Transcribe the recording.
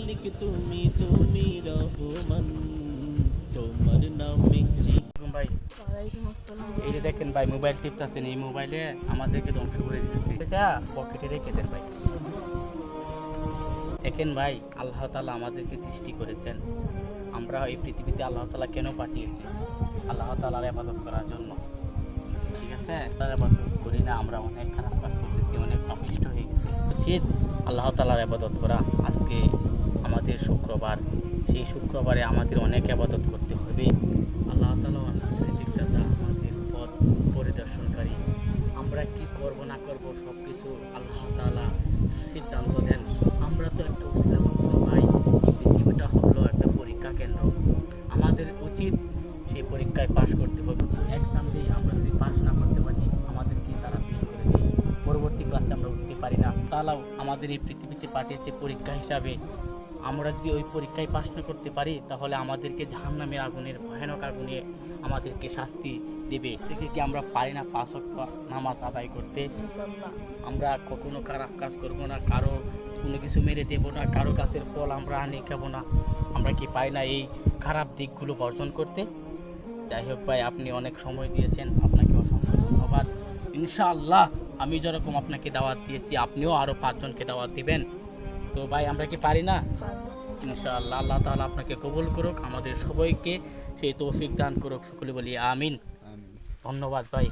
মালিক তুমি, তুমি রহমান, তোমার নামে ভাই। এই যে দেখেন ভাই, মোবাইল টিপতেছেন, এই মোবাইলে আমাদেরকে ধ্বংস করে দিতেছে। এটা পকেটে রেখে দেন ভাই। দেখেন ভাই, আল্লাহ তাআলা আমাদেরকে সৃষ্টি করেছেন, আমরা এই পৃথিবীতে আল্লাহ তাআলা কেন পাঠিয়েছেন? আল্লাহ তাআলার ইবাদত করার জন্য, ঠিক আছে? তার ইবাদত করি না, আমরা অনেক খারাপ কাজ করতেছি, অনেক পাপিষ্ঠ হয়ে গেছি। উচিত আল্লাহ তাআলার ইবাদত করা। আজকে আমাদের শুক্রবার, সেই শুক্রবারে আমাদের অনেক ইবাদত করতে হবে। আল্লাহ তাআলা আমাদের রিজিকদাতা, আমাদের পথ পরিদর্শনকারী। আমরা কি করব না করব সব কিছু আল্লাহ তাআলা সিদ্ধান্ত দেন। আমরা তো একটা উসিলা মাত্র ভাই। পৃথিবীটা হলো একটা পরীক্ষা কেন্দ্র, আমাদের উচিত সেই পরীক্ষায় পাশ করতে হবে। এক্সাম দিয়ে আমরা যদি পাশ না করতে পারি, আমাদেরকে তারা ফেল করে দেয়, পরবর্তী ক্লাসে আমরা উঠতে পারি না। তাহলেও আমাদের এই পৃথিবীতে পাঠিয়েছে পরীক্ষা হিসাবে। আমরা যদি ওই পরীক্ষায় পাশ না করতে পারি, তাহলে আমাদেরকে জাহান্নামের আগুনের ভয়ানক আগুনে আমাদেরকে শাস্তি দেবে। থেকে কি আমরা পারি না 5 ওয়াক্ত নামাজ আদায় করতে? আমরা কখনো খারাপ কাজ করব না, কারো কোনো কিছু মেরে দেব না, কারো গাছের ফল আমরা আনি খাবো না। আমরা কি পারি না এই খারাপ দিকগুলো বর্জন করতে? যাই হোক ভাই, আপনি অনেক সময় দিয়েছেন, আপনাকে অসংখ্য ধন্যবাদ। ইনশাআল্লাহ আমি যেরকম আপনাকে দাওয়াত দিয়েছি, আপনিও আরও 5 জনকে দাওয়াত দিবেন। তো ভাই, আমরা কি পারি না? ইনশাআল্লাহ আল্লাহ তাআলা আপনাকে কবুল করুক, আমাদের সবাইকে সেই তৌফিক দান করুক। সকলে বলি আমিন। ধন্যবাদ ভাই।